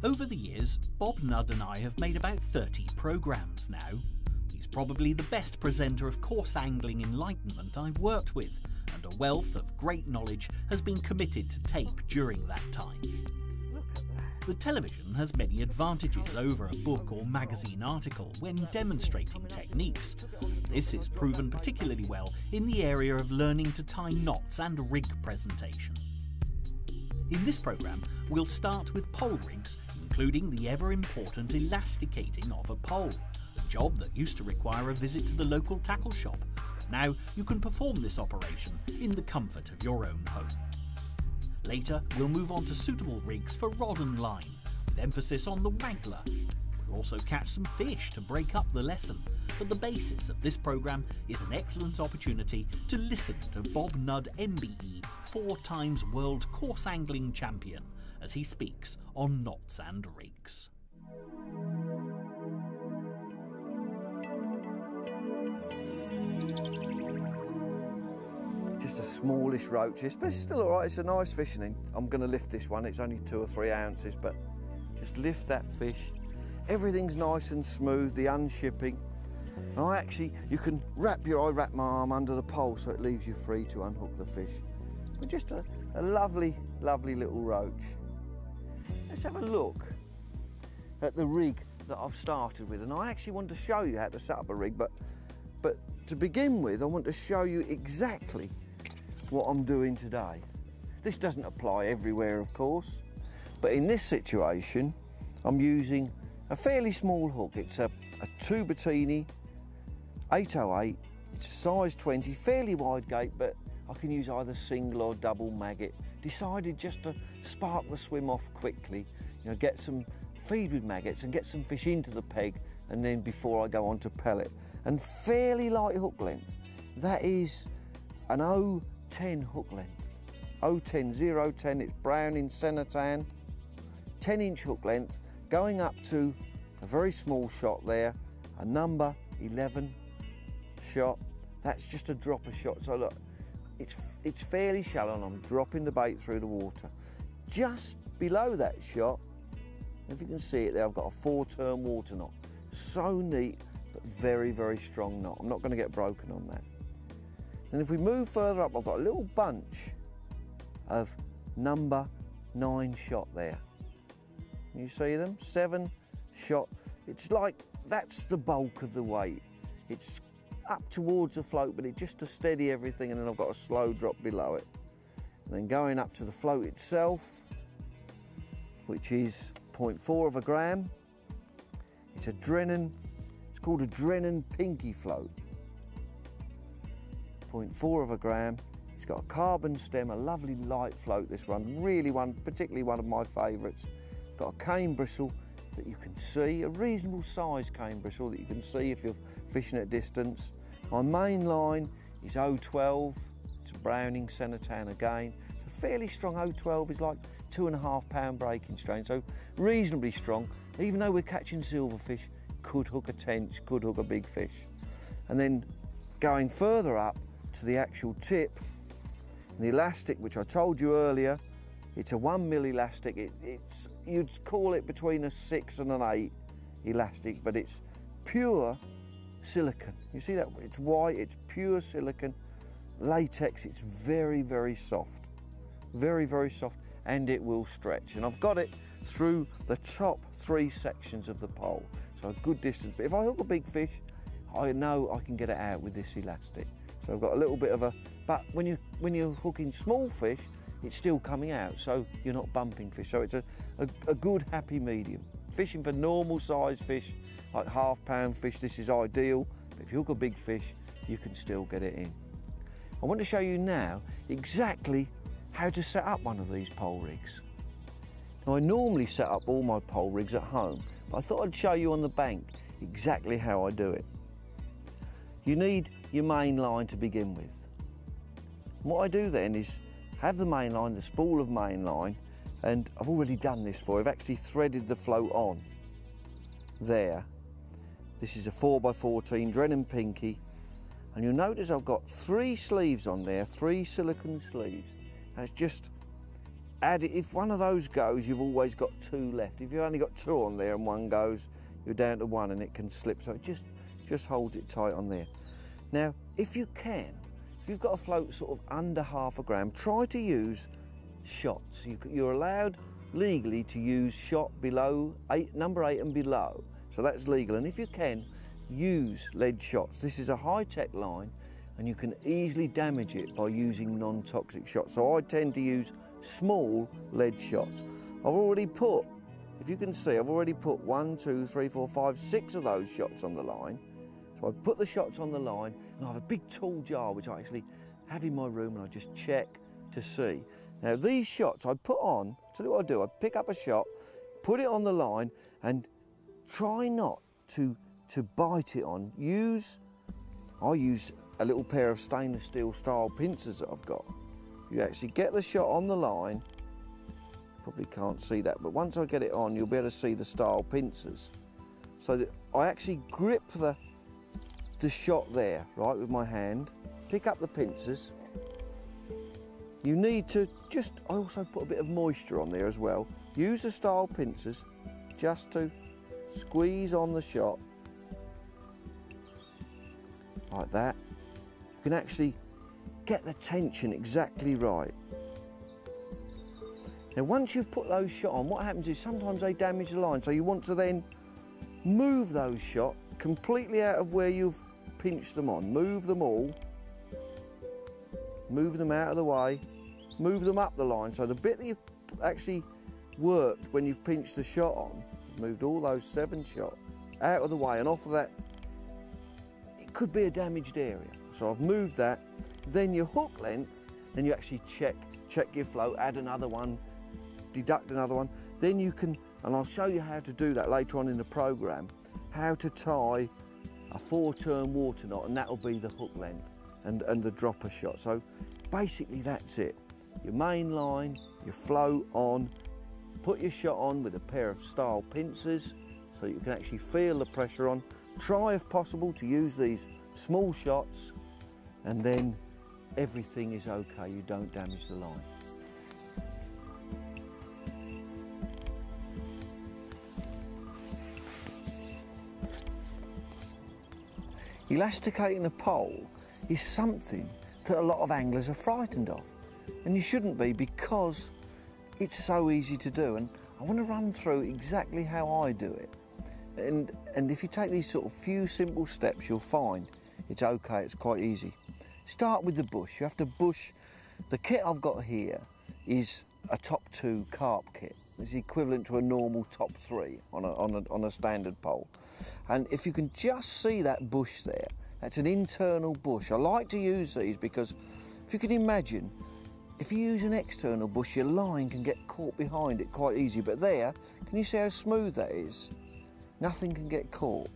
Over the years, Bob Nudd and I have made about 30 programmes now. He's probably the best presenter of coarse angling enlightenment I've worked with, and a wealth of great knowledge has been committed to tape during that time. The television has many advantages over a book or magazine article when demonstrating techniques. This is proven particularly well in the area of learning to tie knots and rig presentation. In this programme, we'll start with pole rigs, including the ever-important elasticating of a pole, a job that used to require a visit to the local tackle shop. Now you can perform this operation in the comfort of your own home. Later, we'll move on to suitable rigs for rod and line, with emphasis on the waggler. We'll also catch some fish to break up the lesson, but the basis of this programme is an excellent opportunity to listen to Bob Nudd MBE, 4 times world coarse angling champion, as he speaks on knots and rigs. Just a smallish roach, but it's still all right. It's a nice fish, and I'm going to lift this one. It's only 2 or 3 ounces, but just lift that fish. Everything's nice and smooth, the unshipping. And you can wrap my arm under the pole so it leaves you free to unhook the fish. But just a lovely, lovely little roach. Let's have a look at the rig that I've started with. And I actually want to show you how to set up a rig, but to begin with, I want to show you exactly what I'm doing today. This doesn't apply everywhere, of course, but in this situation, I'm using a fairly small hook. It's a Tubertini 808. It's a size 20, fairly wide gate, but I can use either single or double maggot. Decided just to spark the swim off quickly, get some feed with maggots and get some fish into the peg, and then before I go on to pellet. And fairly light hook length. That is an 010 hook length. 010, 010, it's brown in centre tan. 10-inch hook length, going up to a very small shot there, a number 11 shot. That's just a dropper shot. So look, it's fairly shallow and I'm dropping the bait through the water. Just below that shot, if you can see it there, I've got a 4-turn water knot. So neat, but very, very strong knot. I'm not going to get broken on that. And if we move further up, I've got a little bunch of number 9 shot there. You see them? 7 shot. It's like, that's the bulk of the weight. It's up towards the float, but just to steady everything, and then I've got a slow drop below it. And then going up to the float itself, which is 0.4 of a gram. It's a Drennan, it's called a Drennan Pinky float. 0.4 of a gram. It's got a carbon stem, a lovely light float, this one. Particularly one of my favourites. Got a cane bristle that you can see, a reasonable size cane bristle that you can see if you're fishing at distance. My main line is 012, it's a Browning centre tan again. It's a fairly strong 012, is like 2.5 pound breaking strain, so reasonably strong. Even though we're catching silverfish, could hook a tench, could hook a big fish. And then going further up to the actual tip, the elastic, which I told you earlier, it's a 1mm elastic. You'd call it between a 6 and an 8 elastic, but it's pure silicone. You see that? It's white, it's pure silicone. Latex, it's very, very soft. Very, very soft, and it will stretch. And I've got it through the top 3 sections of the pole, so a good distance. But if I hook a big fish, I know I can get it out with this elastic. So I've got a little bit of a, but when you're hooking small fish, it's still coming out, so you're not bumping fish. So it's a good happy medium. Fishing for normal size fish, like half-pound fish, this is ideal. But if you hook a big fish, you can still get it in. I want to show you now exactly how to set up one of these pole rigs. Now, I normally set up all my pole rigs at home, but I thought I'd show you on the bank exactly how I do it. You need your main line to begin with. And what I do then is have the main line, the spool of main line, and I've already done this for you. I've actually threaded the float on there. This is a 4x14 Drennan Pinky, and you'll notice I've got 3 sleeves on there, 3 silicone sleeves. That's just add it. If one of those goes, you've always got 2 left. If you've only got 2 on there and one goes, you're down to 1 and it can slip. So it just holds it tight on there. Now, if you've got a float sort of under 1/2 gram, try to use shots. You're allowed legally to use shot below number 8 and below. So that's legal. And if you can, use lead shots. This is a high-tech line and you can easily damage it by using non-toxic shots. So I tend to use small lead shots. I've already put, if you can see, I've already put 1, 2, 3, 4, 5, 6 of those shots on the line. So I put the shots on the line and I have a big tool jar which I actually have in my room and I just check to see. Now these shots I put on, tell you what I do, I pick up a shot, put it on the line and try not to bite it on. I use a little pair of stainless steel style pincers that I've got. You actually get the shot on the line, probably can't see that, but once I get it on you'll be able to see the style pincers. So that I actually grip the shot there, right, with my hand, pick up the pincers. You need to I also put a bit of moisture on there as well. Use the style pincers just to squeeze on the shot, like that. You can actually get the tension exactly right. Now once you've put those shot on, what happens is sometimes they damage the line, so you want to then move those shot completely out of where you've pinched them on. Move them all, move them out of the way, move them up the line. So the bit that you've actually worked when you've pinched the shot on, moved all those 7 shots out of the way and off of that, it could be a damaged area. So I've moved that. Then your hook length, then you actually check your float, add another one, deduct another one. Then you can, and I'll show you how to do that later on in the program, how to tie a 4-turn water knot, and that'll be the hook length and the dropper shot. So basically that's it. Your main line, your float on, put your shot on with a pair of style pincers so you can actually feel the pressure on. Try if possible to use these small shots and then everything is okay, you don't damage the line. Elasticating a pole is something that a lot of anglers are frightened of, and you shouldn't be, because it's so easy to do. And I want to run through exactly how I do it, and if you take these sort of few simple steps, you'll find it's okay, it's quite easy. Start with the bush. You have to bush. The kit I've got here is a top 2 carp kit. It's equivalent to a normal top 3 on a standard pole. And if you can just see that bush there, that's an internal bush. I like to use these because if you can imagine, if you use an external bush, your line can get caught behind it quite easy. But there, can you see how smooth that is? Nothing can get caught.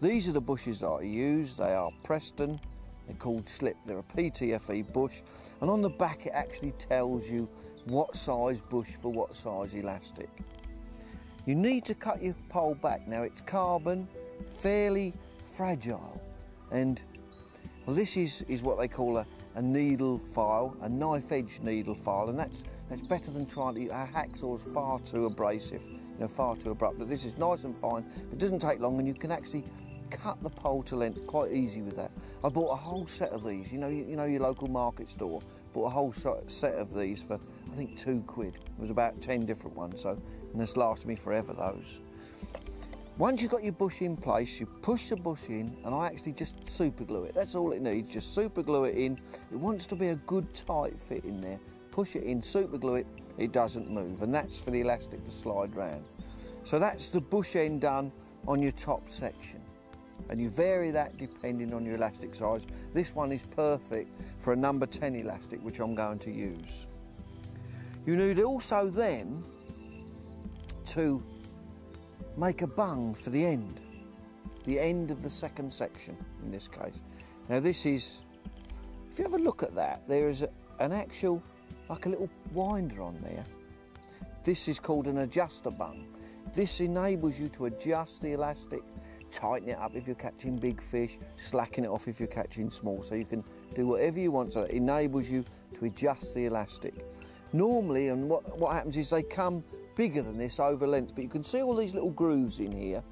These are the bushes that I use. They are Preston. They're called slip. They're a PTFE bush. And on the back, it actually tells you what size bush for what size elastic. You need to cut your pole back. Now it's carbon, fairly fragile, and well, this is what they call a needle file, a knife edge needle file, and that's better than trying to. A hacksaw's far too abrasive, far too abrupt. But this is nice and fine. It doesn't take long, and you can actually cut the pole to length quite easy with that. I bought a whole set of these. You know your local market store. Bought a whole set of these for I think £2. It was about 10 different ones, and this lasted me forever, those. Once you've got your bush in place, you push the bush in, and I actually just super glue it. That's all it needs, just super glue it in. It wants to be a good tight fit in there. Push it in, super glue it, it doesn't move, and that's for the elastic to slide round. So that's the bush end done on your top section. And you vary that depending on your elastic size. This one is perfect for a number 10 elastic, which I'm going to use. You need also then to make a bung for the end of the second section in this case. Now this is, if you have a look at that, there is an actual, like a little winder on there. This is called an adjuster bung. This enables you to adjust the elastic, tighten it up if you're catching big fish, slacken it off if you're catching small, so you can do whatever you want. So it enables you to adjust the elastic. Normally, and what happens is they come bigger than this over length, but you can see all these little grooves in here,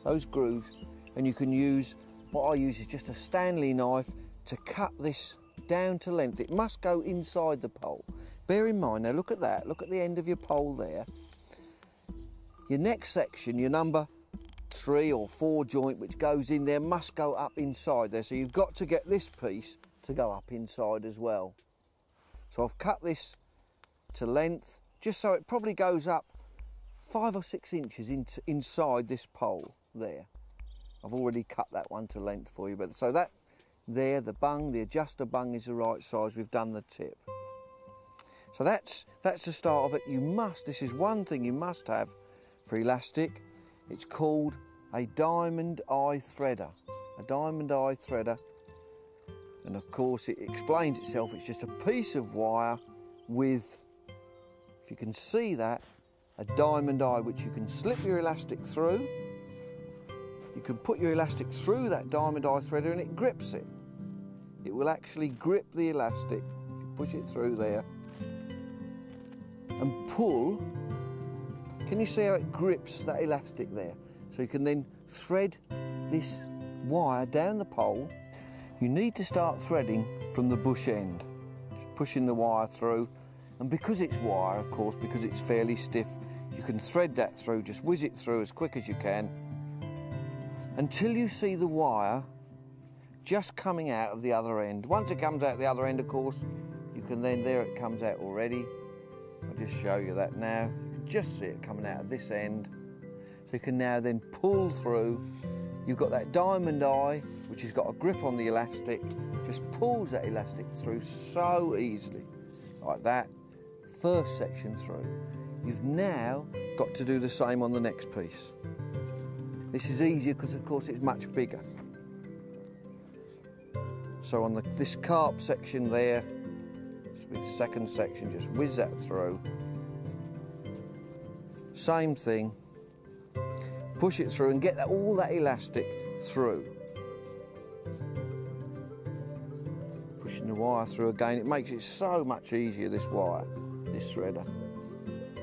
those grooves, and you can use, what I use is just a Stanley knife to cut this down to length. It must go inside the pole. Bear in mind, now look at that, look at the end of your pole there. Your next section, your number 3 or 4 joint which goes in there must go up inside there, so you've got to get this piece to go up inside as well. So I've cut this to length just so it probably goes up 5 or 6 inches inside this pole there. I've already cut that one to length for you, but so that there, the bung, the adjuster bung is the right size. We've done the tip. So that's the start of it. You must, this is one thing you must have for elastic. It's called a diamond eye threader. A diamond eye threader. And of course it explains itself, it's just a piece of wire with, if you can see that, a diamond eye which you can slip your elastic through. You can put your elastic through that diamond eye threader and it grips it. It will actually grip the elastic if you push it through there and pull. Can you see how it grips that elastic there? So you can then thread this wire down the pole. You need to start threading from the bush end, just pushing the wire through, and because it's wire, of course, because it's fairly stiff, you can thread that through, just whiz it through as quick as you can, until you see the wire just coming out of the other end. Once it comes out the other end, of course, you can then, there it comes out already. I'll just show you that now. You can just see it coming out of this end. So you can now then pull through. You've got that diamond eye, which has got a grip on the elastic, just pulls that elastic through so easily, like that, first section through. You've now got to do the same on the next piece. This is easier because, of course, it's much bigger. So on this carp section there, this will be the second section, just whiz that through. Same thing. Push it through and get all that elastic through. Pushing the wire through again, it makes it so much easier, this wire, this threader.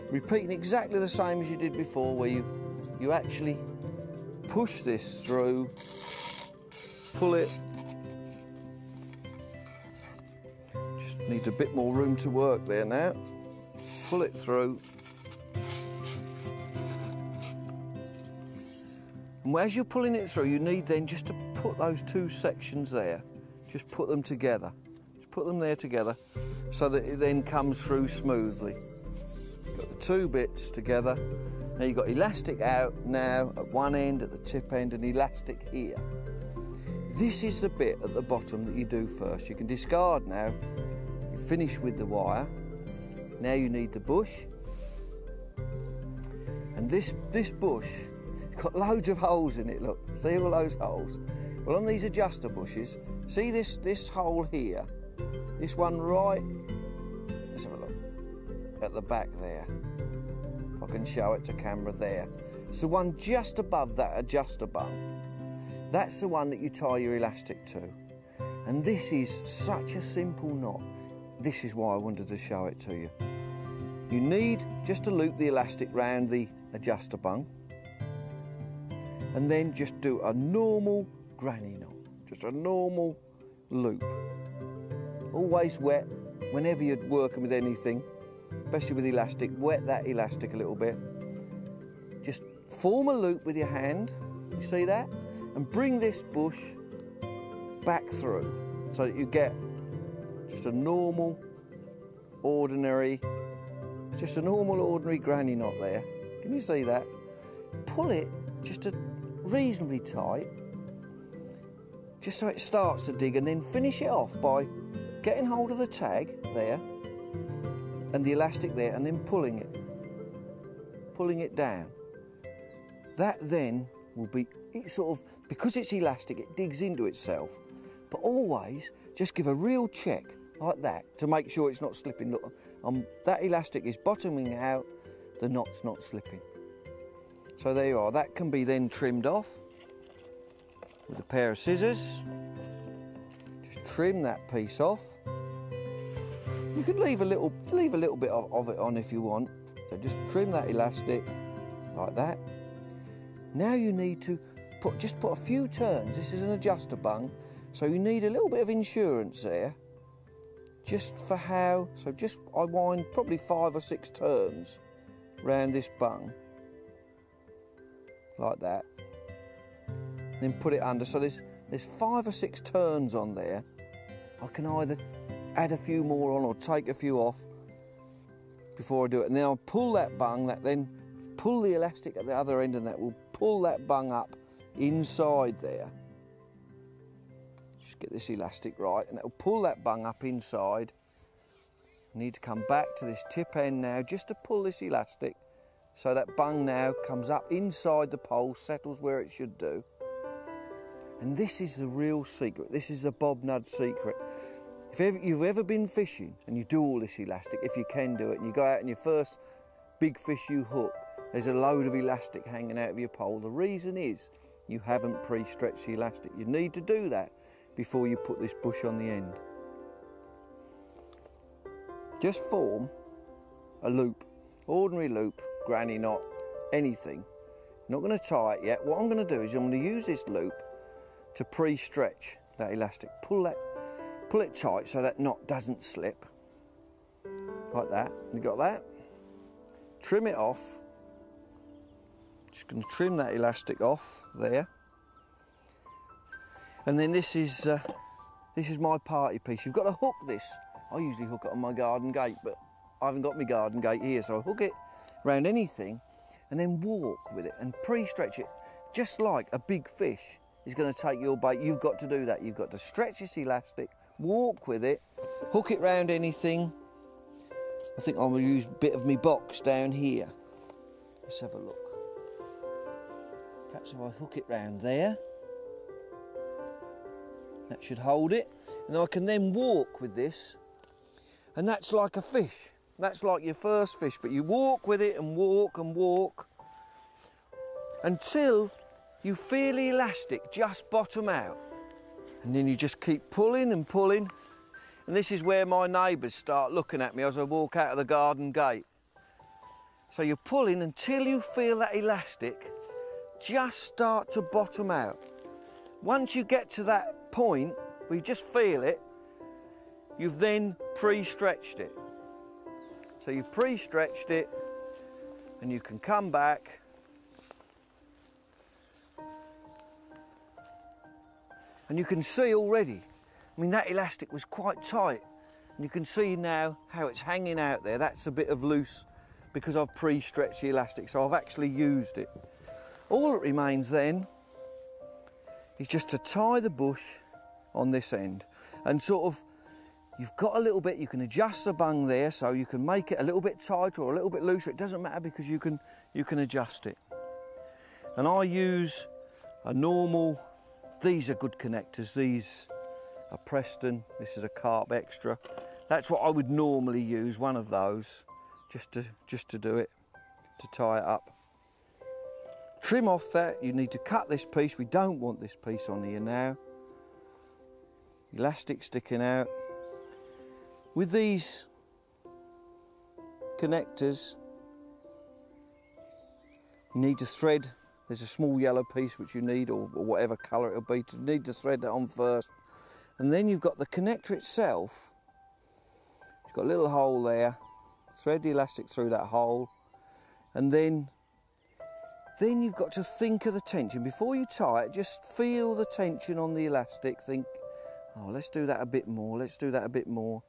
Repeating exactly the same as you did before, where you actually push this through, pull it. Just need a bit more room to work there now. Pull it through. And as you're pulling it through, you need then just to put those 2 sections there, just put them together. Just put them there together so that it then comes through smoothly. Got the 2 bits together. Now you've got elastic out now at one end, at the tip end, and elastic here. This is the bit at the bottom that you do first. You can discard now. You finish with the wire. Now you need the bush. And this bush, got loads of holes in it, look. See all those holes? Well, on these adjuster bushes, see this hole here? This one right, let's have a look, at the back there. If I can show it to camera there. It's the one just above that adjuster bung. That's the one that you tie your elastic to. And this is such a simple knot. This is why I wanted to show it to you. You need just to loop the elastic round the adjuster bung, and then just do a normal granny knot, just a normal loop. Always wet, whenever you're working with anything, especially with elastic, wet that elastic a little bit. Just form a loop with your hand, you see that? And bring this bush back through so that you get just a normal, ordinary, just a normal, ordinary granny knot there. Can you see that? Pull it just reasonably tight, just so it starts to dig, and then finish it off by getting hold of the tag there and the elastic there, and then pulling it down. That then will be, it sort of, because it's elastic, it digs into itself, but always just give a real check like that to make sure it's not slipping. Look, that elastic is bottoming out, the knot's not slipping. So there you are. That can be then trimmed off with a pair of scissors. Just trim that piece off. You can leave a little bit of it on if you want. So just trim that elastic like that. Now you need to just put a few turns. This is an adjuster bung, so you need a little bit of insurance there. Just for how, so just I wind probably 5 or 6 turns round this bung, like that. Then put it under, so there's 5 or 6 turns on there. I can either add a few more on or take a few off before I do it. And then I'll pull that bung, then pull the elastic at the other end, and that will pull that bung up inside there. Just get this elastic right, and it'll pull that bung up inside. You need to come back to this tip end now just to pull this elastic so that bung now comes up inside the pole, settles where it should do. And this is the real secret. This is the Bob Nudd secret. If you've ever been fishing and you do all this elastic, if you can do it, and you go out and your first big fish you hook, there's a load of elastic hanging out of your pole. The reason is you haven't pre-stretched the elastic. You need to do that before you put this bush on the end. Just form a loop, ordinary loop, granny knot, anything. Not going to tie it yet. What I'm going to do is I'm going to use this loop to pre-stretch that elastic. Pull it tight so that knot doesn't slip, like that. You got that? Trim it off. Just going to trim that elastic off there. And then this is my party piece. You've got to hook this. I usually hook it on my garden gate, but I haven't got my garden gate here, so I hook it around anything and then walk with it and pre-stretch it. Just like a big fish is going to take your bait, you've got to do that. You've got to stretch this elastic, walk with it, hook it round anything. I think I'm going to use a bit of my box down here. Let's have a look. Perhaps if I hook it round there, that should hold it. And I can then walk with this, and that's like a fish. That's like your first fish, but you walk with it and walk and walk until you feel the elastic just bottom out. And then you just keep pulling and pulling. And this is where my neighbours start looking at me as I walk out of the garden gate. So you're pulling until you feel that elastic just start to bottom out. Once you get to that point where you just feel it, you've then pre-stretched it. So you've pre-stretched it, and you can come back and you can see already, I mean, that elastic was quite tight, and you can see now how it's hanging out there. That's a bit of loose because I've pre-stretched the elastic, so I've actually used it. All that remains then is just to tie the bush on this end, and sort of, you've got a little bit, you can adjust the bung there, so you can make it a little bit tighter or a little bit looser. It doesn't matter because you can adjust it. And I use a normal, these are good connectors, these are Preston, this is a Carp Extra. That's what I would normally use, one of those, just to do it, to tie it up. Trim off that, you need to cut this piece, we don't want this piece on here now. Elastic sticking out. With these connectors, you need to thread, there's a small yellow piece which you need, or whatever colour it'll be, you need to thread that on first. And then you've got the connector itself, it's got a little hole there, thread the elastic through that hole, and then you've got to think of the tension. Before you tie it, just feel the tension on the elastic, think, oh, let's do that a bit more, let's do that a bit more.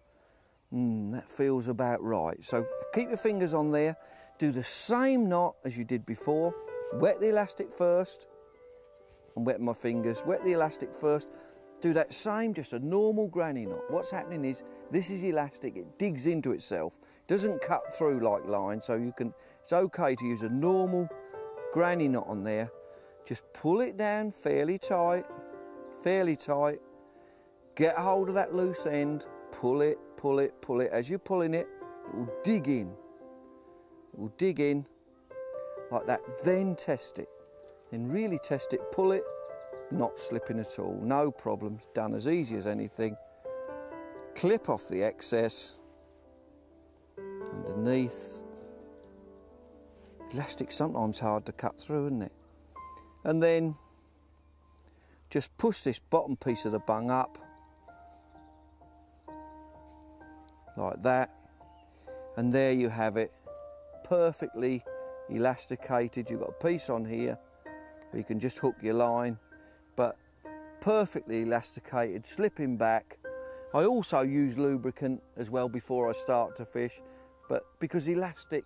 That feels about right. So keep your fingers on there, do the same knot as you did before, wet the elastic first, and wet my fingers, wet the elastic first, do that same, just a normal granny knot. What's happening is, this is elastic, it digs into itself, doesn't cut through like line, so it's okay to use a normal granny knot on there. Just pull it down fairly tight, get a hold of that loose end, pull it, pull it, pull it. As you're pulling it, it will dig in. It will dig in like that. Then test it. Then really test it, pull it, not slipping at all. No problems, done as easy as anything. Clip off the excess underneath. Elastic's sometimes hard to cut through, isn't it? And then just push this bottom piece of the bung up like that, and there you have it, perfectly elasticated. You've got a piece on here where you can just hook your line, but perfectly elasticated, slipping back. I also use lubricant as well before I start to fish, but because elastic,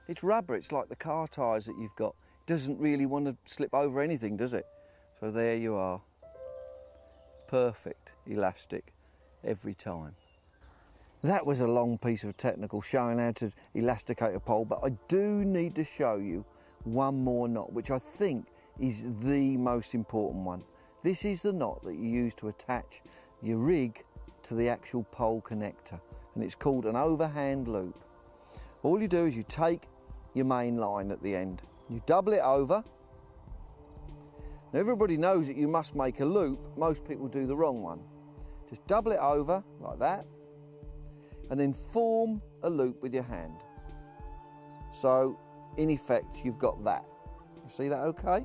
it's rubber, it's like the car tyres that you've got. It doesn't really want to slip over anything, does it? So there you are, perfect elastic every time. That was a long piece of technical showing how to elasticate a pole, but I do need to show you one more knot, which I think is the most important one. This is the knot that you use to attach your rig to the actual pole connector, and it's called an overhand loop. All you do is you take your main line at the end, you double it over. Now everybody knows that you must make a loop. Most people do the wrong one. Just double it over like that, and then form a loop with your hand. So in effect you've got that. You see that okay?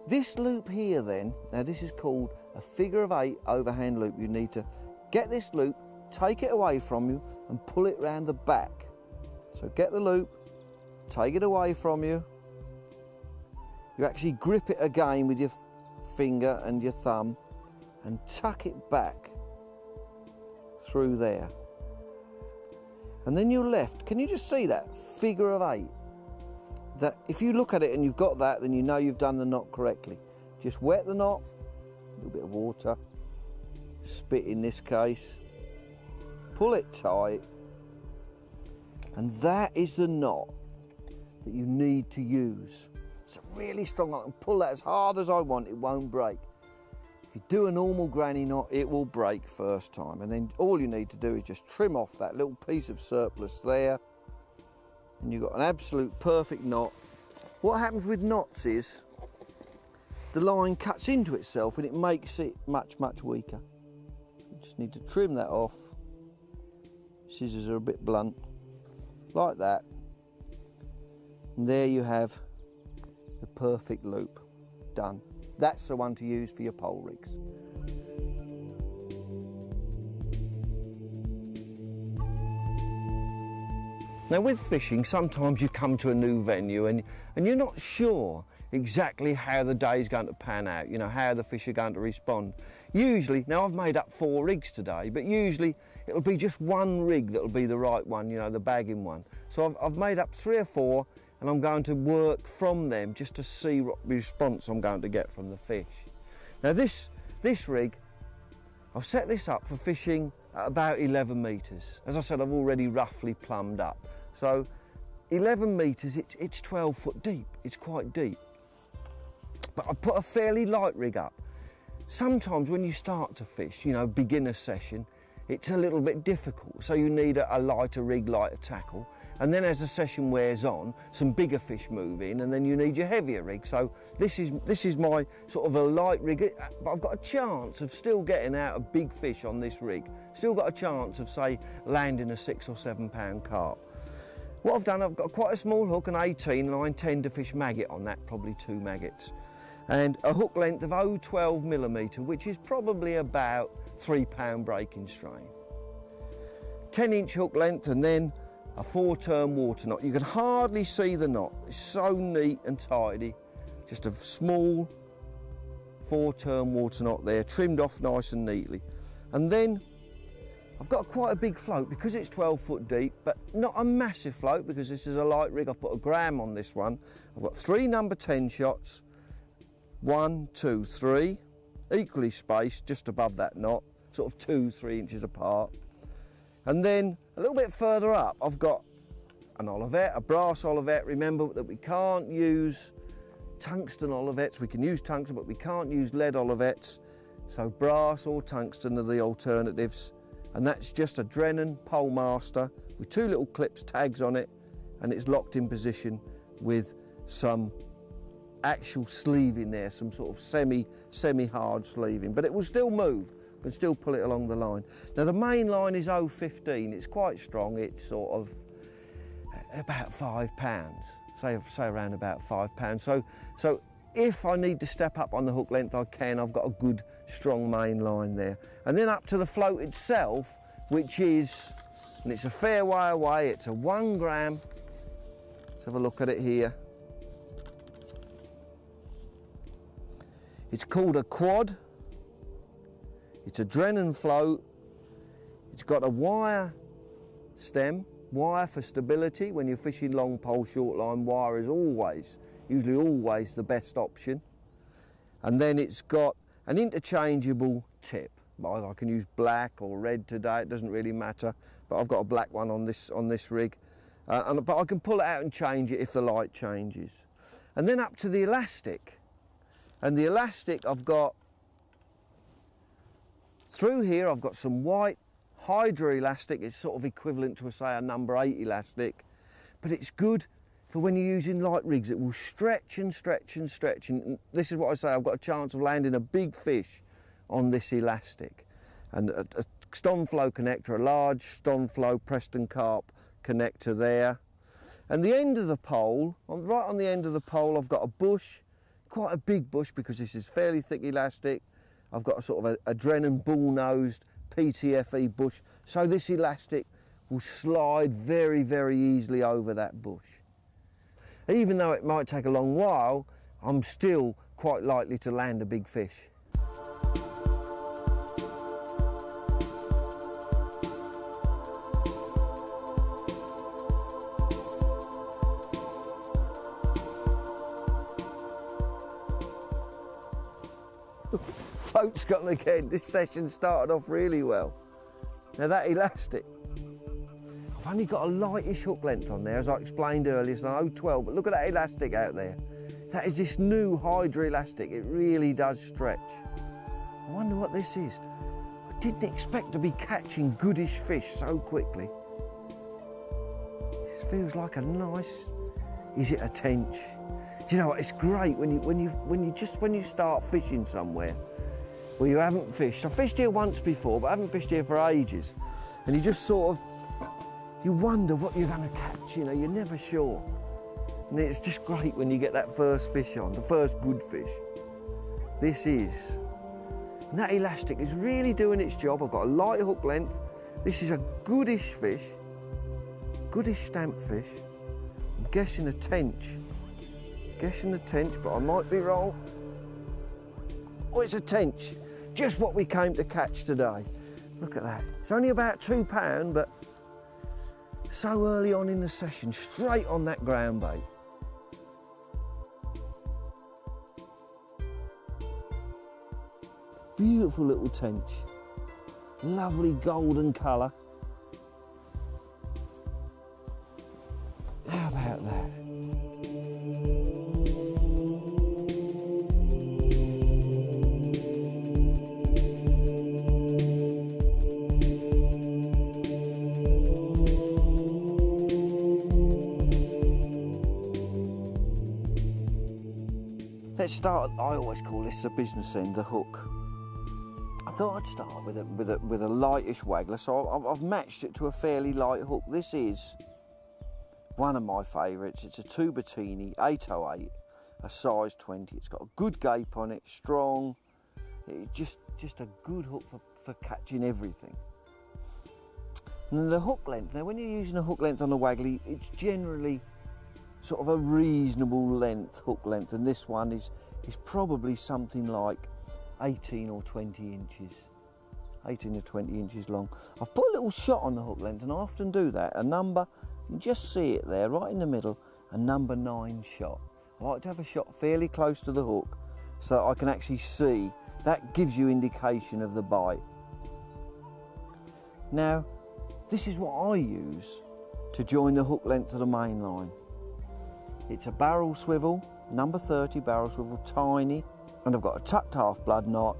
This loop here then, now this is called a figure of 8 overhand loop. You need to get this loop, take it away from you and pull it round the back. So get the loop, take it away from you. You actually grip it again with your finger and your thumb and tuck it back through there. And then you're left, can you just see that figure of 8? That if you look at it and you've got that, then you know you've done the knot correctly. Just wet the knot, a little bit of water, spit in this case, pull it tight, and that is the knot that you need to use. It's a really strong knot, and pull that as hard as I want, it won't break. If you do a normal granny knot, it will break first time, and then all you need to do is just trim off that little piece of surplus there, and you've got an absolute perfect knot. What happens with knots is the line cuts into itself and it makes it much, much weaker. You just need to trim that off. Scissors are a bit blunt, like that. And there you have the perfect loop done. That's the one to use for your pole rigs. Now with fishing, sometimes you come to a new venue and you're not sure exactly how the day's going to pan out, you know, how the fish are going to respond. Usually, now I've made up 4 rigs today, but usually it'll be just one rig that'll be the right one, you know, the bagging one. So I've made up 3 or 4 and I'm going to work from them just to see what response I'm going to get from the fish. Now this rig, I've set this up for fishing at about 11 metres. As I said, I've already roughly plumbed up. So 11 metres, it's 12 foot deep, it's quite deep. But I've put a fairly light rig up. Sometimes when you start to fish, you know, beginner session, it's a little bit difficult. So you need a lighter rig, lighter tackle. And then as the session wears on, some bigger fish move in and then you need your heavier rig. So this is my sort of a light rig, but I've got a chance of still getting out a big fish on this rig. Still got a chance of, say, landing a 6 or 7 pound carp. What I've done, I've got quite a small hook, an 18, and I intend to fish maggot on that, probably 2 maggots. And a hook length of 0.12 millimetre, which is probably about 3 pound breaking strain. 10-inch hook length and then a 4-turn water knot. You can hardly see the knot. It's so neat and tidy. Just a small 4-turn water knot there, trimmed off nice and neatly. And then I've got quite a big float because it's 12 foot deep, but not a massive float because this is a light rig. I've put a gram on this one. I've got 3 number 10 shots, 1, 2, 3, equally spaced just above that knot, sort of 2-3 inches apart. And then a little bit further up, I've got an olivet, a brass olivet. Remember that we can't use tungsten olivets. We can use tungsten, but we can't use lead olivets. So brass or tungsten are the alternatives. And that's just a Drennan pole master with 2 little clips, tags on it, and it's locked in position with some actual sleeving there, some sort of semi-hard sleeving, but it will still move. You can still pull it along the line. Now the main line is 0.15. It's quite strong. It's sort of, about £5, say around about £5. So if I need to step up on the hook length, I can. I've got a good strong main line there. And then up to the float itself, which is, and it's a fair way away, it's a 1 gram. Let's have a look at it here. It's called a quad. It's a Drennan float. It's got a wire stem, wire for stability. When you're fishing long pole, short line, wire is usually always the best option. And then it's got an interchangeable tip. I can use black or red today, it doesn't really matter, but I've got a black one on this rig. But I can pull it out and change it if the light changes. And then up to the elastic. And the elastic I've got, through here I've got some white Hydra elastic. It's sort of equivalent to, say, a number 8 elastic, but it's good for when you're using light rigs. It will stretch and stretch and stretch, and this is what I say, I've got a chance of landing a big fish on this elastic. And a Stoneflow connector, a large Stoneflow Preston Carp connector there. And the end of the pole, right on the end of the pole, I've got a bush, quite a big bush because this is fairly thick elastic. I've got a sort of a Drennan bull-nosed PTFE bush, so this elastic will slide very, very easily over that bush. Even though it might take a long while, I'm still quite likely to land a big fish. Float's gone again. This session started off really well. Now that elastic, I've only got a lightish hook length on there, as I explained earlier, it's an 012, but look at that elastic out there. That is this new Hydra elastic. It really does stretch. I wonder what this is. I didn't expect to be catching goodish fish so quickly. This feels like a nice, is it a tench? Do you know what, it's great when you start fishing somewhere where you haven't fished. I fished here once before, but I haven't fished here for ages. And you just sort of, you wonder what you're going to catch, you know, you're never sure. And it's just great when you get that first fish on, the first good fish. This is. And that elastic is really doing its job. I've got a light hook length. This is a goodish fish, goodish stamp fish. I'm guessing a tench. Guessing a tench, but I might be wrong. Oh, it's a tench. Just what we came to catch today. Look at that. It's only about £2, but so early on in the session, straight on that ground bait. Beautiful little tench. Lovely golden colour. How about that? Let's start, I always call this the business end, the hook. I thought I'd start with a lightish waggler, so I've matched it to a fairly light hook. This is one of my favourites. It's a Tubertini 808, a size 20. It's got a good gape on it, strong. It's just a good hook for catching everything. And then the hook length. Now, when you're using a hook length on a waggler, it's generally sort of a reasonable length, hook length, and this one is probably something like 18 or 20 inches, 18 or 20 inches long. I've put a little shot on the hook length, and I often do that, a number, you can just see it there, right in the middle, a number 9 shot. I like to have a shot fairly close to the hook so that I can actually see. That gives you indication of the bite. Now, this is what I use to join the hook length to the main line. It's a barrel swivel, number 30 barrel swivel, tiny, and I've got a tucked half blood knot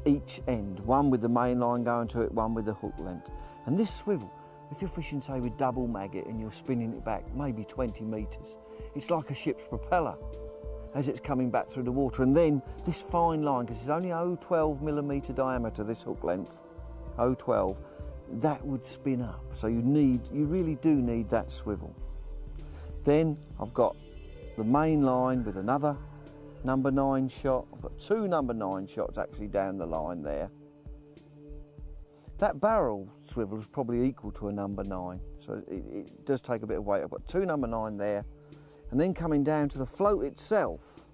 each end, one with the main line going to it, one with the hook length. And this swivel, if you're fishing, say, with double maggot and you're spinning it back maybe 20 metres, it's like a ship's propeller as it's coming back through the water. And then this fine line, because it's only 0.12 millimetre diameter, this hook length, 0.12, that would spin up. So you really do need that swivel. Then I've got the main line with another number 9 shot. I've got 2 number 9 shots actually down the line there. That barrel swivel is probably equal to a number 9, so it does take a bit of weight. I've got 2 number 9 there, and then coming down to the float itself.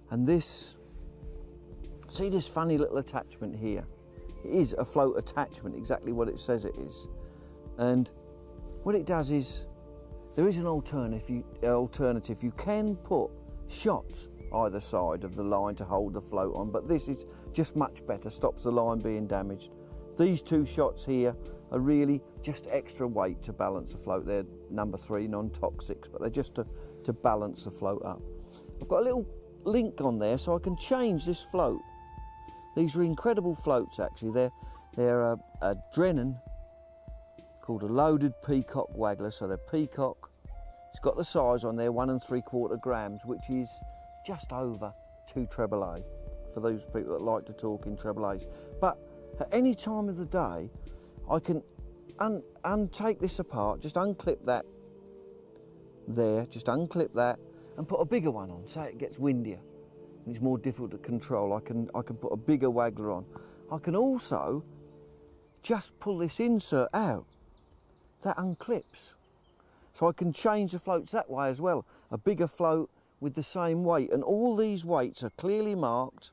And this, see this funny little attachment here? It is a float attachment, exactly what it says it is. And what it does is, there is an alternative. You can put shots either side of the line to hold the float on, but this is just much better, stops the line being damaged. These 2 shots here are really just extra weight to balance the float. They're number 3 non-toxics, but they're just to balance the float up. I've got a little link on there so I can change this float. These are incredible floats actually. They're a Drennan called a loaded peacock waggler, so they're peacock. It's got the size on there, 1 3/4 grams, which is just over 2 treble A, for those people that like to talk in treble A's. But at any time of the day, I can untake this apart, just unclip that there, just unclip that, and put a bigger one on, so it gets windier and it's more difficult to control. I can put a bigger waggler on. I can also just pull this insert out, that unclips. So I can change the floats that way as well, a bigger float with the same weight, and all these weights are clearly marked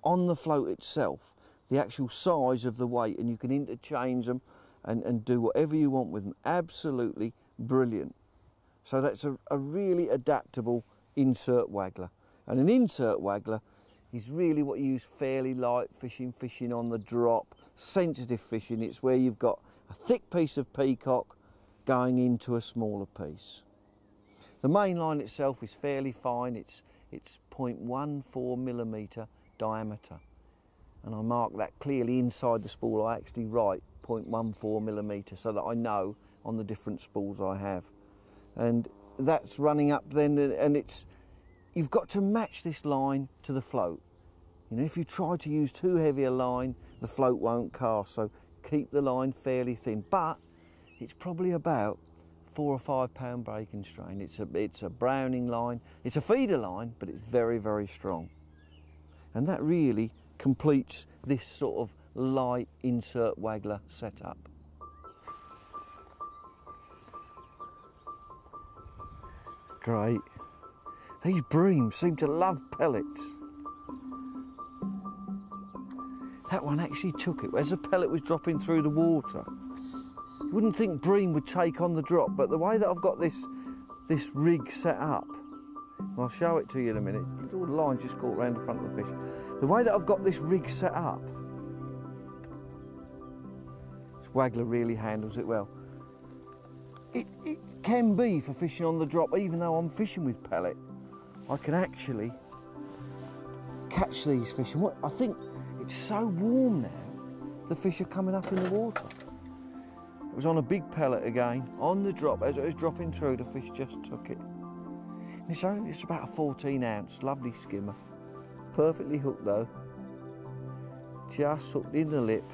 on the float itself, the actual size of the weight, and you can interchange them and do whatever you want with them. Absolutely brilliant. So that's a really adaptable insert waggler. And an insert waggler is really what you use fairly light fishing, fishing on the drop, sensitive fishing. It's where you've got a thick piece of peacock going into a smaller piece. The main line itself is fairly fine. It's 0.14 millimetre diameter, and I mark that clearly inside the spool. I actually write 0.14 millimetre so that I know on the different spools I have. And that's running up then, and you've got to match this line to the float. You know, if you try to use too heavy a line, the float won't cast, so keep the line fairly thin. But it's probably about 4 or 5 pound breaking strain. It's a Browning line. It's a feeder line, but it's very, very strong. And that really completes this sort of light insert waggler setup. Great. These breams seem to love pellets. That one actually took it as the pellet was dropping through the water. You wouldn't think bream would take on the drop, but the way that I've got this rig set up, and I'll show it to you in a minute, all the lines just caught around the front of the fish. The way that I've got this rig set up, this waggler really handles it well. It can be for fishing on the drop, even though I'm fishing with pellet. I can actually catch these fish, and I think it's so warm now, the fish are coming up in the water. It was on a big pellet again, on the drop. As it was dropping through, the fish just took it. It's about a 14 ounce, lovely skimmer. Perfectly hooked though. Just hooked in the lip,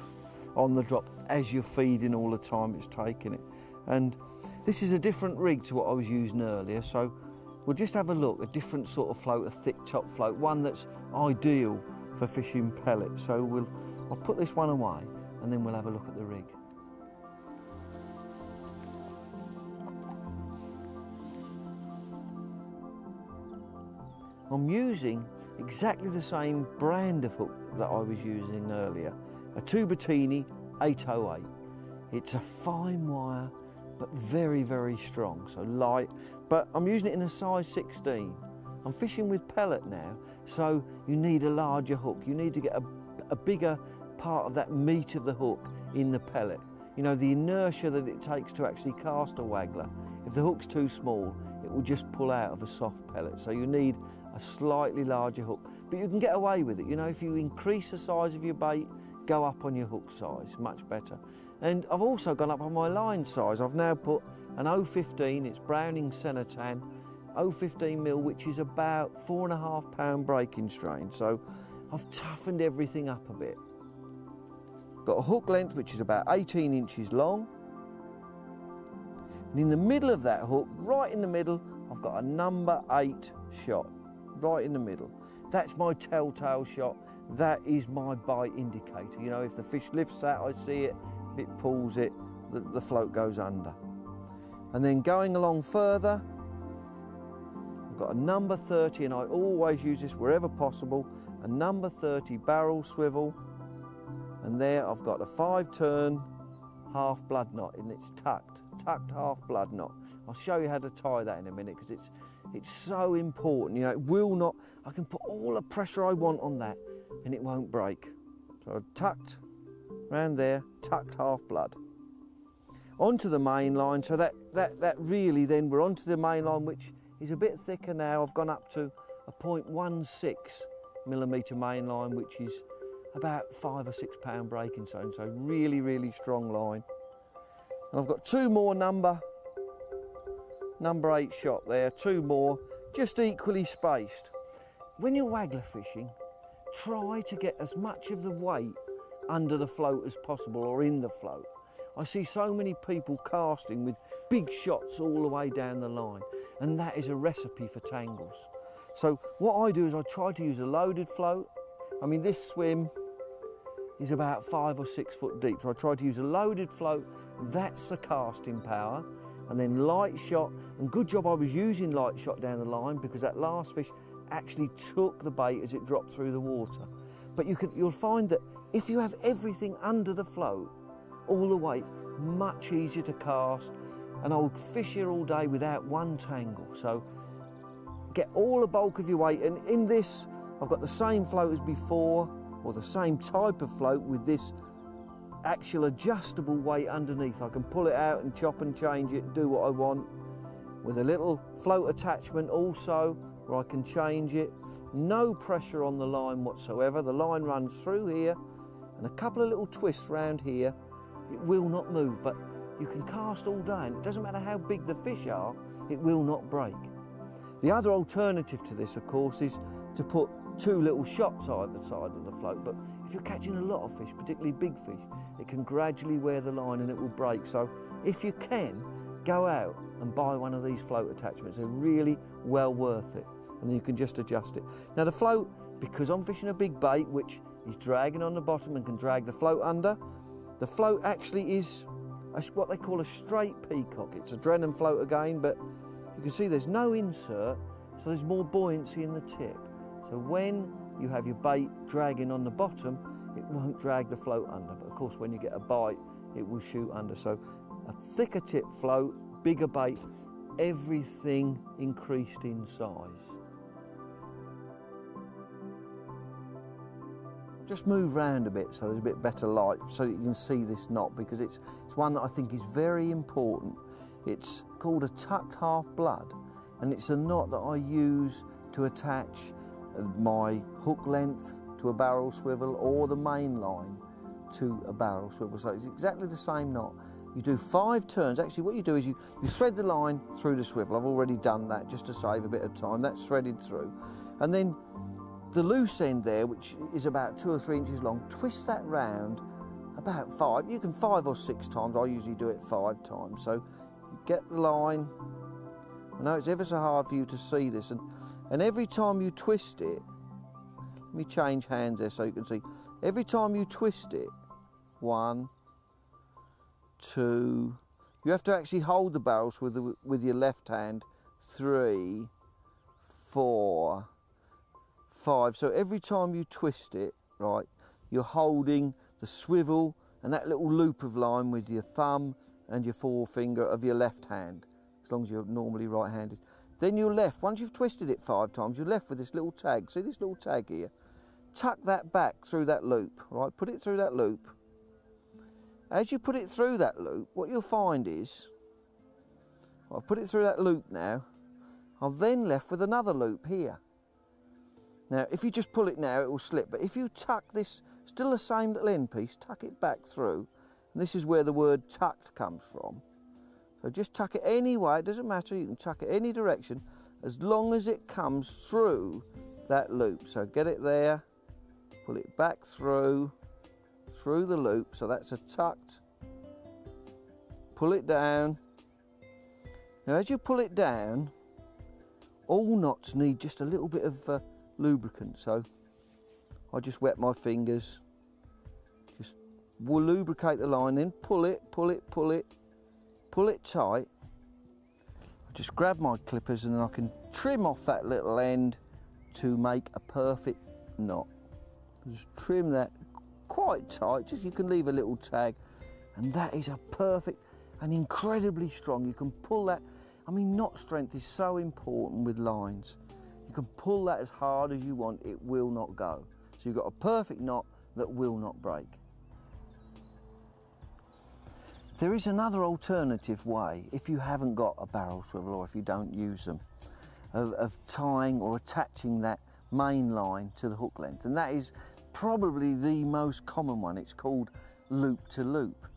on the drop, as you're feeding all the time it's taking it. And this is a different rig to what I was using earlier, so we'll just have a look, a different sort of float, a thick top float, one that's ideal for fishing pellets. So I'll put this one away and then we'll have a look at the rig. I'm using exactly the same brand of hook that I was using earlier, a Tubertini 808. It's a fine wire, but very, very strong, so light, but I'm using it in a size 16. I'm fishing with pellet now, so you need a larger hook. You need to get a bigger part of that meat of the hook in the pellet. You know, the inertia that it takes to actually cast a waggler. If the hook's too small, it will just pull out of a soft pellet, so you need a slightly larger hook, but you can get away with it. You know, if you increase the size of your bait, go up on your hook size, much better. And I've also gone up on my line size. I've now put an 015, it's Browning Senatan, 015 mil, which is about 4.5 pound breaking strain. So I've toughened everything up a bit. got a hook length which is about 18 inches long. And in the middle of that hook, right in the middle, I've got a number 8 shot, right in the middle. That's my telltale shot. That is my bite indicator. You know, if the fish lifts that, I see it. If it pulls it, the float goes under. And then going along further, I've got a number 30, and I always use this wherever possible, a number 30 barrel swivel. And there I've got a 5-turn half blood knot, and it's tucked half blood knot. I'll show you how to tie that in a minute, because it's so important. You know, it will not, I can put all the pressure I want on that and it won't break. So I've tucked around there, tucked half blood. Onto the main line, so that really then we're onto the main line, which is a bit thicker now. I've gone up to a 0.16mm main line, which is about 5 or 6 pound breaking zone, so really, really strong line. And I've got 2 more number 8 shot there, 2 more, just equally spaced. When you're waggler fishing, try to get as much of the weight under the float as possible, or in the float. I see so many people casting with big shots all the way down the line, and that is a recipe for tangles. So what I do is I try to use a loaded float. I mean, this swim is about 5 or 6 foot deep, so I try to use a loaded float. That's the casting power. And then light shot, and good job I was using light shot down the line, because that last fish actually took the bait as it dropped through the water. But you'll find that if you have everything under the float, all the weight, much easier to cast, and I'll fish here all day without one tangle. So get all the bulk of your weight, and in this I've got the same float as before, or the same type of float with this actual adjustable weight underneath. I can pull it out and chop and change it, do what I want, with a little float attachment also where I can change it. No pressure on the line whatsoever. The line runs through here, and a couple of little twists round here. It will not move, but you can cast all day, and it doesn't matter how big the fish are, it will not break. The other alternative to this, of course, is to put 2 little shots either side of the float, but if you're catching a lot of fish, particularly big fish, it can gradually wear the line and it will break. So if you can, go out and buy one of these float attachments. They're really well worth it, and then you can just adjust it. Now the float, because I'm fishing a big bait which is dragging on the bottom and can drag the float under, the float actually is what they call a straight peacock. It's a Drennan float again, but you can see there's no insert, so there's more buoyancy in the tip. So when you have your bait dragging on the bottom, it won't drag the float under. But of course, when you get a bite, it will shoot under. So a thicker tip float, bigger bait, everything increased in size. Just move round a bit so there's a bit better light, so that you can see this knot, because it's one that I think is very important. It's called a tucked half blood, and it's a knot that I use to attach my hook length to a barrel swivel, or the main line to a barrel swivel. So it's exactly the same knot. You do 5 turns. Actually, what you do is you thread the line through the swivel. I've already done that just to save a bit of time. That's threaded through. And then the loose end there, which is about 2 or 3 inches long, twist that round about 5. You can 5 or 6 times. I usually do it 5 times. So you get the line. I know it's ever so hard for you to see this, and every time you twist it, let me change hands there so you can see. Every time you twist it, 1, 2, you have to actually hold the barrels with your left hand, 3, 4, 5. So every time you twist it, right, you're holding the swivel and that little loop of line with your thumb and your forefinger of your left hand, as long as you're normally right-handed. Then you're left, once you've twisted it 5 times, you're left with this little tag. See this little tag here? Tuck that back through that loop, right? Put it through that loop. As you put it through that loop, what you'll find is, I've put it through that loop now, I'm then left with another loop here. Now, if you just pull it now, it will slip, but if you tuck this, still the same little end piece, tuck it back through, and this is where the word tucked comes from. So just tuck it any way, it doesn't matter, you can tuck it any direction, as long as it comes through that loop. So get it there, pull it back through through the loop, so that's a tucked. Pull it down. Now as you pull it down, all knots need just a little bit of lubricant, so I just wet my fingers, just will lubricate the line, then pull it tight. I just grab my clippers and then I can trim off that little end to make a perfect knot. Just trim that quite tight, just you can leave a little tag, and that is a perfect and incredibly strong. You can pull that. I mean, knot strength is so important with lines. You can pull that as hard as you want, it will not go. So you've got a perfect knot that will not break. There is another alternative way, if you haven't got a barrel swivel or if you don't use them, of tying or attaching that main line to the hook length, and that is probably the most common one. It's called loop to loop.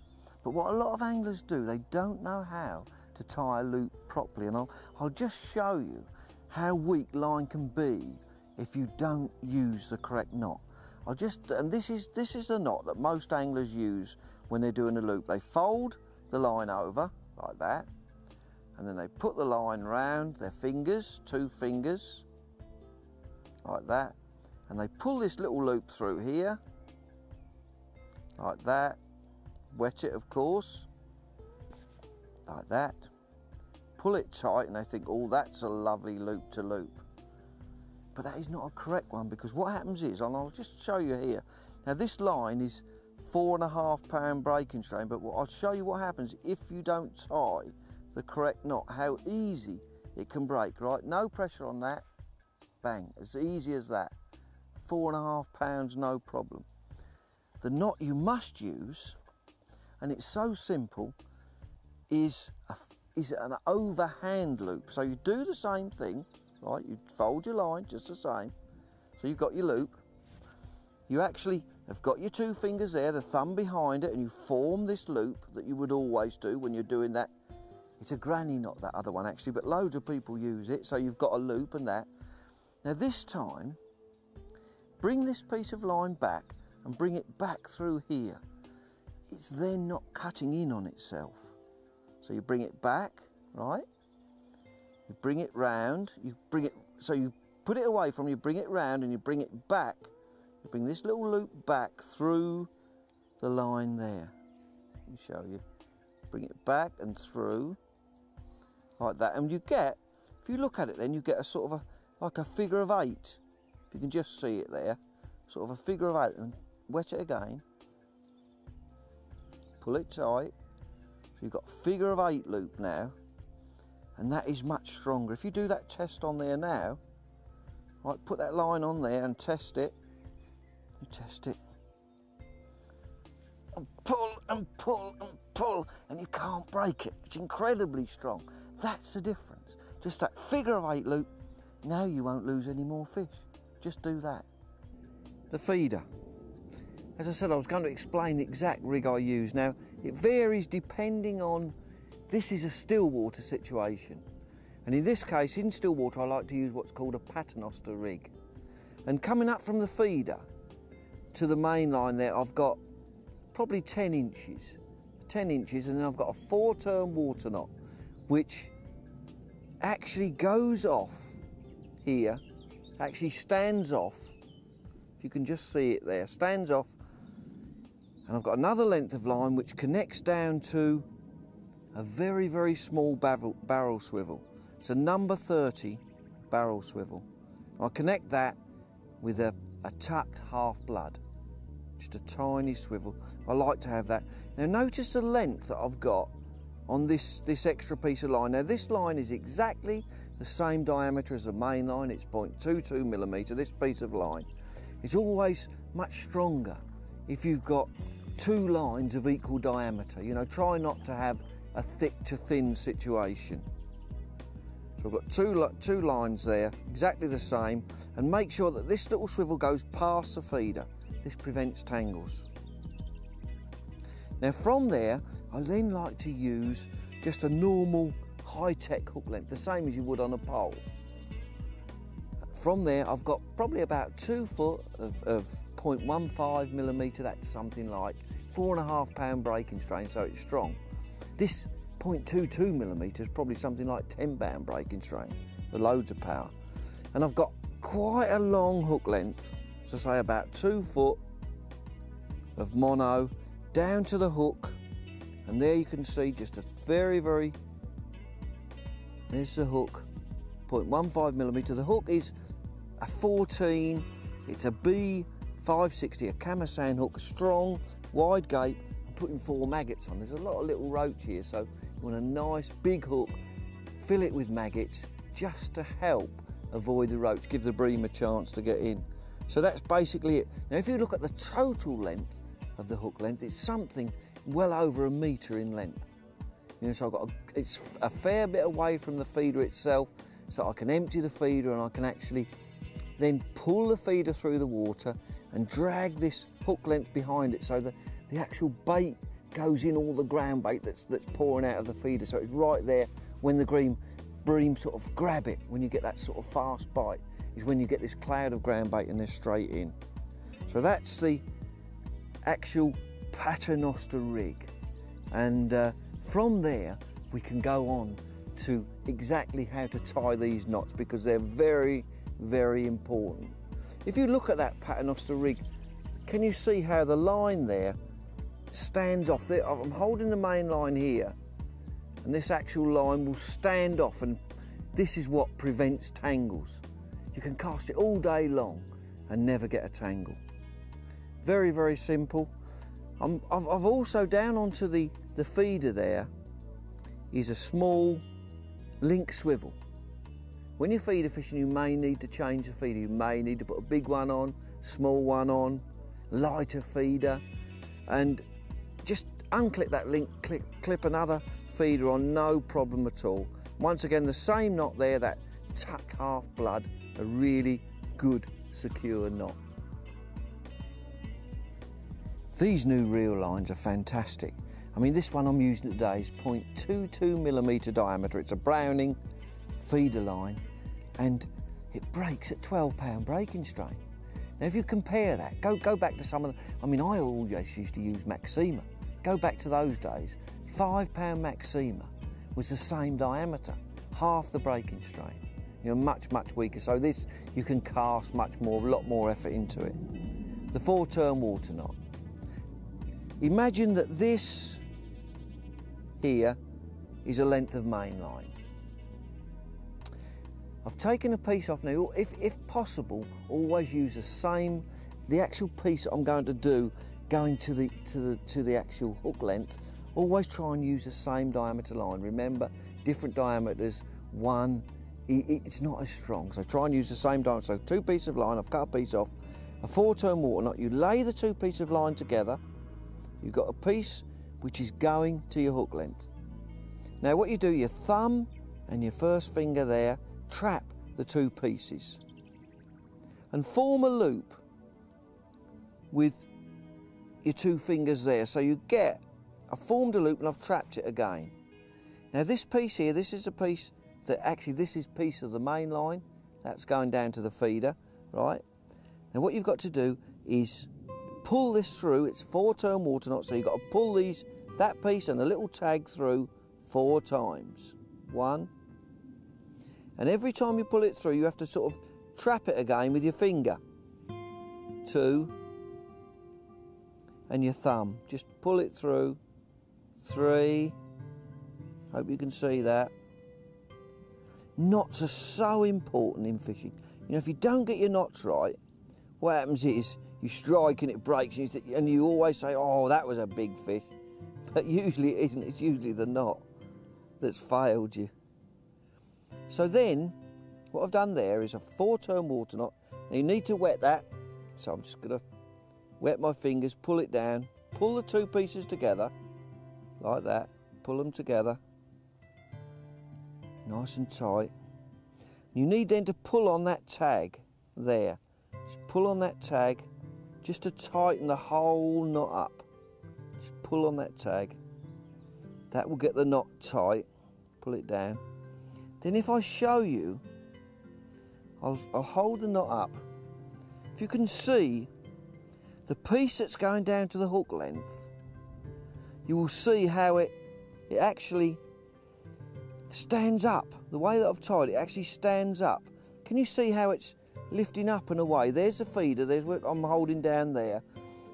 But what a lot of anglers do, they don't know how to tie a loop properly, and I'll just show you how weak line can be if you don't use the correct knot. And this is the knot that most anglers use when they're doing a loop. They fold the line over like that, and then they put the line round their fingers, 2 fingers, like that, and they pull this little loop through here, like that, wet it of course, like that, pull it tight, and they think, oh, that's a lovely loop to loop. But that is not a correct one, because what happens is, and I'll just show you here, now this line is 4.5 pound breaking strain, but I'll show you what happens if you don't tie the correct knot, how easy it can break, right? No pressure on that, bang, as easy as that. 4.5 pounds, no problem. The knot you must use, and it's so simple, is an overhand loop. So you do the same thing, right? You fold your line just the same. So you've got your loop. You actually have got your 2 fingers there, the thumb behind it, and you form this loop that you would always do when you're doing that. It's a granny knot, that other one actually, but loads of people use it. So you've got a loop and that. Now this time, bring this piece of line back and bring it back through here. It's then not cutting in on itself. So you bring it back, right? You bring it round, so you put it away from you, bring it round and you bring it back. You bring this little loop back through the line there. Let me show you. Bring it back and through, like that. And you get, if you look at it then, you get a sort of like a figure of 8. If you can just see it there, sort of a figure of 8, and wet it again. Pull it tight. So you've got a figure of 8 loop now, and that is much stronger. If you do that test on there now, right, put that line on there and test it. You test it. And pull and pull and pull, and you can't break it. It's incredibly strong. That's the difference. Just that figure of 8 loop. Now you won't lose any more fish. Just do that. The feeder. As I said, I was going to explain the exact rig I use. Now, it varies depending on, this is a still water situation. And in this case, in still water, I like to use what's called a paternoster rig. And coming up from the feeder to the main line there, I've got probably 10 inches. 10 inches, and then I've got a 4-turn water knot, which actually goes off here, actually stands off. If you can just see it there, stands off. And I've got another length of line which connects down to a very, very small barrel swivel. It's a number 30 barrel swivel. I connect that with a tucked half blood, just a tiny swivel. I like to have that. Now notice the length that I've got on this extra piece of line. Now this line is exactly the same diameter as the main line. It's 0.22 millimetre, this piece of line. It's always much stronger if you've got 2 lines of equal diameter. You know, try not to have a thick to thin situation. So I've got two lines there, exactly the same, and make sure that this little swivel goes past the feeder. This prevents tangles. Now from there, I then like to use just a normal high-tech hook length, the same as you would on a pole. From there, I've got probably about 2 foot of 0.15 millimetre, that's something like 4.5 pound breaking strain, so it's strong. This 0.22 millimetre is probably something like 10 pound breaking strain, with loads of power. And I've got quite a long hook length, so say about 2 foot of mono down to the hook, and there you can see just a very, there's the hook, 0.15 millimetre. The hook is a 14, it's a B560, a camisand hook, strong, wide gape. I'm putting 4 maggots on. There's a lot of little roach here, so you want a nice big hook, fill it with maggots just to help avoid the roach, give the bream a chance to get in. So that's basically it. Now if you look at the total length of the hook length, it's something well over 1 metre in length. You know, so it's a fair bit away from the feeder itself, so I can empty the feeder and I can actually then pull the feeder through the water and drag this hook length behind it, so that the actual bait goes in all the ground bait that's pouring out of the feeder. So it's right there when the bream sort of grab it, when you get that sort of fast bite, is when you get this cloud of ground bait and they're straight in. So that's the actual paternoster rig, and from there we can go on to exactly how to tie these knots, because they're very important. If you look at that paternoster rig, can you see how the line there stands off there? I'm holding the main line here, and this actual line will stand off, and this is what prevents tangles. You can cast it all day long and never get a tangle. Very simple. I've also, down onto the feeder there is a small link swivel. When you're feeder fishing, you may need to change the feeder. You may need to put a big one on, small one on, lighter feeder, and just unclip that link, clip another feeder on, no problem at all. Once again, the same knot there, that tucked half blood, a really good secure knot. These new reel lines are fantastic. I mean, this one I'm using today is 0.22 millimetre diameter. It's a Browning feeder line, and it breaks at 12 pound breaking strain. Now, if you compare that, go back to some of the, I mean, I always used to use Maxima. Go back to those days. 5 pound Maxima was the same diameter, half the breaking strain. You know, much weaker. So this, you can cast much more, a lot more effort into it. The 4-turn water knot. Imagine that this here is a length of main line. I've taken a piece off now. If possible, always use the actual piece that I'm going to do, going to the actual hook length. Always try and use the same diameter line. Remember, different diameters, it's not as strong. So try and use the same diameter. So 2 pieces of line, I've cut a piece off, a 4-turn water knot. You lay the 2 pieces of line together. You've got a piece which is going to your hook length. Now what you do, your thumb and your first finger there, trap the 2 pieces and form a loop with your 2 fingers there. So you get, I've formed a loop and I've trapped it again. Now this piece here, this is a piece that actually, this is piece of the main line. That's going down to the feeder, right? Now what you've got to do is pull this through. It's 4-turn water knot, so you've got to pull that piece and a little tag through 4 times. 1. And every time you pull it through, you have to sort of trap it again with your finger. 2. And your thumb. Just pull it through. 3. Hope you can see that. Knots are so important in fishing. You know, if you don't get your knots right, what happens is you strike and it breaks, and you always say, oh, that was a big fish. But usually it isn't. It's usually the knot that's failed you. So then, what I've done there is a 4-turn water knot. Now you need to wet that. So I'm just going to wet my fingers, pull it down, pull the 2 pieces together, like that. Pull them together, nice and tight. You need then to pull on that tag there. Just pull on that tag, just to tighten the whole knot up. Just pull on that tag. That will get the knot tight. Pull it down. Then if I show you, I'll hold the knot up. If you can see, the piece that's going down to the hook length, you will see how it actually stands up. The way that I've tied it actually stands up. Can you see how it's lifting up and away? There's the feeder, there's what I'm holding down there.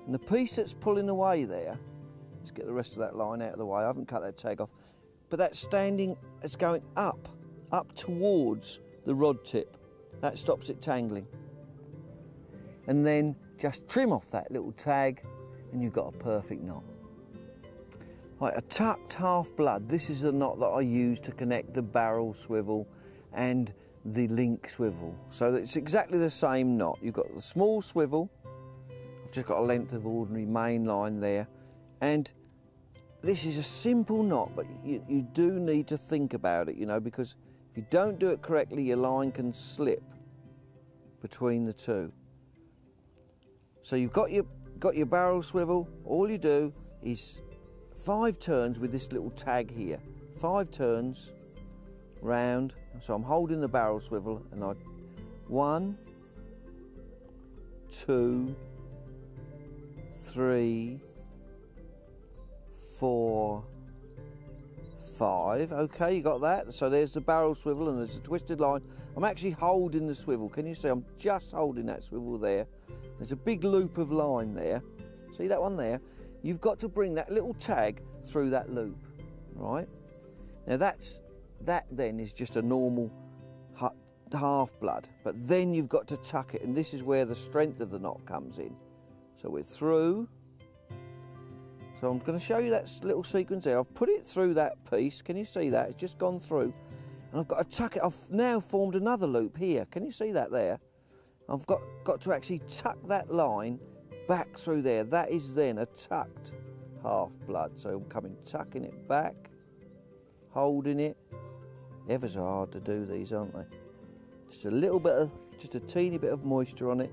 And the piece that's pulling away there, let's get the rest of that line out of the way, I haven't cut that tag off, but that's standing, it's going up towards the rod tip. That stops it tangling. And then just trim off that little tag and you've got a perfect knot. Right, a tucked half blood. This is the knot that I use to connect the barrel swivel and the link swivel. So it's exactly the same knot. You've got the small swivel. I've just got a length of ordinary main line there. And this is a simple knot, but you do need to think about it, you know, because if you don't do it correctly, your line can slip between the two. So you've got your barrel swivel. All you do is 5 turns with this little tag here. 5 turns round. So I'm holding the barrel swivel and 1, 2, 3, 4, 5. Okay, you got that. So there's the barrel swivel and there's a twisted line. I'm actually holding the swivel. Can you see? I'm just holding that swivel there. There's a big loop of line there. See that one there? You've got to bring that little tag through that loop, right? Now that then is just a normal half blood, but then you've got to tuck it, and this is where the strength of the knot comes in. So we're through. So I'm going to show you that little sequence there. I've put it through that piece. Can you see that? It's just gone through. And I've got to tuck it. I've now formed another loop here. Can you see that there? I've got to actually tuck that line back through there. That is then a tucked half blood. So I'm tucking it back, holding it. Ever so hard to do these, aren't they? Just a little bit of, just a teeny bit of moisture on it,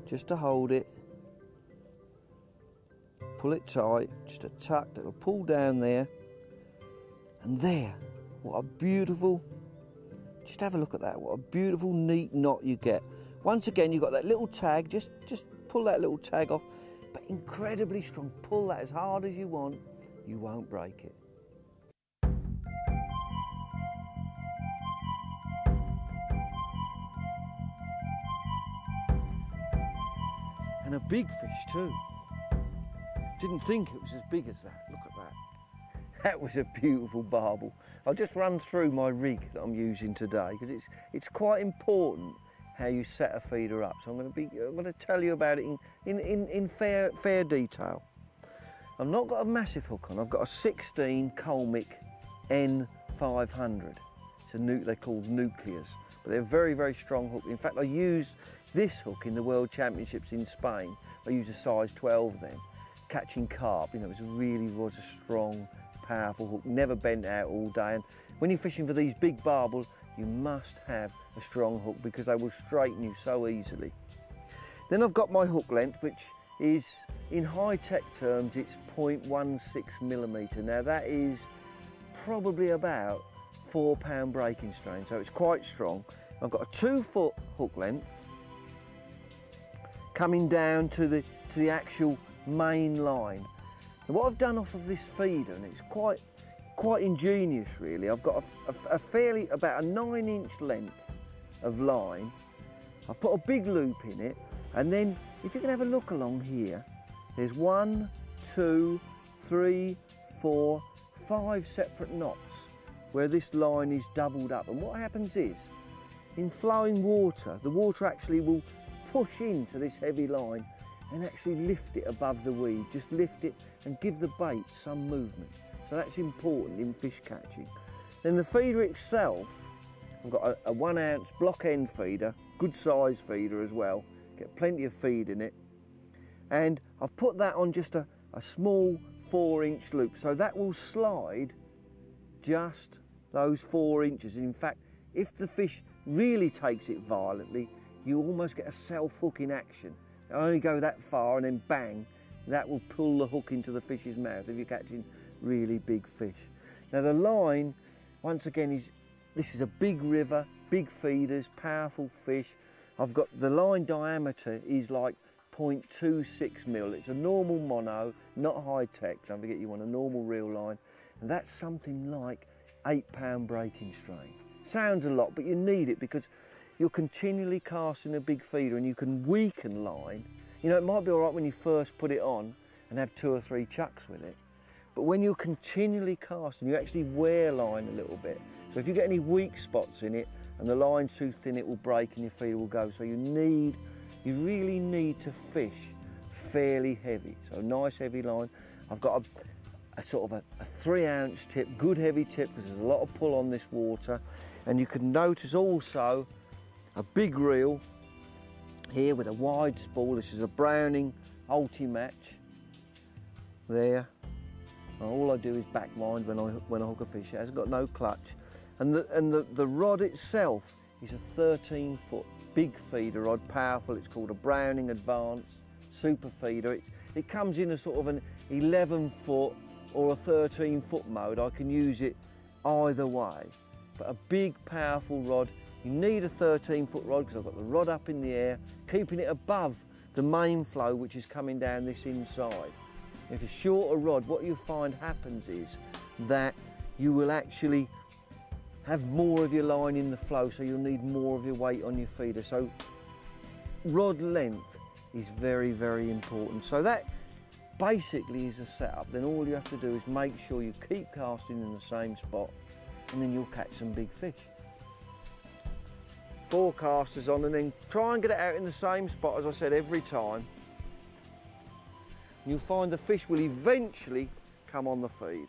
just to hold it. Pull it tight, just a tuck that'll pull down there. And there, what a beautiful, just have a look at that, what a beautiful neat knot you get. Once again, you've got that little tag, just pull that little tag off, but incredibly strong. Pull that as hard as you want, you won't break it. And a big fish too. Didn't think it was as big as that. Look at that. That was a beautiful barbel. I'll just run through my rig that I'm using today because it's quite important how you set a feeder up. So I'm going to tell you about it in fair detail. I've not got a massive hook on. I've got a 16 Colmic N500. They're called nuclears, but they're a very, very strong hook. In fact, I used this hook in the World Championships in Spain. I used a size 12 then, catching carp. You know, it really was a strong, powerful hook, never bent out all day. And when you're fishing for these big barbels, you must have a strong hook because they will straighten you so easily. Then I've got my hook length, which is, in high-tech terms, it's 0.16mm. Now that is probably about 4-pound breaking strain, so it's quite strong. I've got a 2-foot hook length coming down to the actual main line. And what I've done off of this feeder, and it's quite ingenious really, I've got about a 9-inch length of line. I've put a big loop in it, and then if you can have a look along here, there's 1, 2, 3, 4, 5 separate knots where this line is doubled up. And what happens is, in flowing water, the water actually will push into this heavy line and actually lift it above the weed. Just lift it and give the bait some movement. So that's important in fish catching. Then the feeder itself, I've got a 1-ounce block end feeder, good size feeder as well, get plenty of feed in it. And I've put that on just a small 4-inch loop, so that will slide just those 4 inches. In fact, if the fish really takes it violently, you almost get a self-hooking action. You only go that far and then bang, that will pull the hook into the fish's mouth if you're catching really big fish. Now the line, once again, this is a big river, big feeders, powerful fish. I've got the line diameter is like 0.26 mil. It's a normal mono, not high tech. Don't forget you want a normal reel line. And that's something like 8-pound breaking strain. Sounds a lot, but you need it because you're continually casting a big feeder and you can weaken line. You know, it might be all right when you first put it on and have 2 or 3 chucks with it. But when you're continually casting, you actually wear line a little bit. So if you get any weak spots in it and the line's too thin, it will break and your feeder will go. So you really need to fish fairly heavy. So nice heavy line. I've got a sort of a 3-ounce tip, good heavy tip, because there's a lot of pull on this water. And you can notice also a big reel here with a wide spool. This is a Browning Ulti-Match there. And all I do is back wind when I hook a fish. It hasn't got no clutch. And the rod itself is a 13-foot big feeder rod, powerful. It's called a Browning Advanced Super Feeder. It comes in a sort of an 11-foot or a 13-foot mode. I can use it either way. But a big, powerful rod. You need a 13-foot rod because I've got the rod up in the air, keeping it above the main flow, which is coming down this inside. If a shorter rod, what you find happens is that you will actually have more of your line in the flow, so you'll need more of your weight on your feeder. So rod length is very, very important. So that basically is the setup. Then all you have to do is make sure you keep casting in the same spot, and then you'll catch some big fish. 4 casters on, and then try and get it out in the same spot, as I said, every time. You'll find the fish will eventually come on the feed.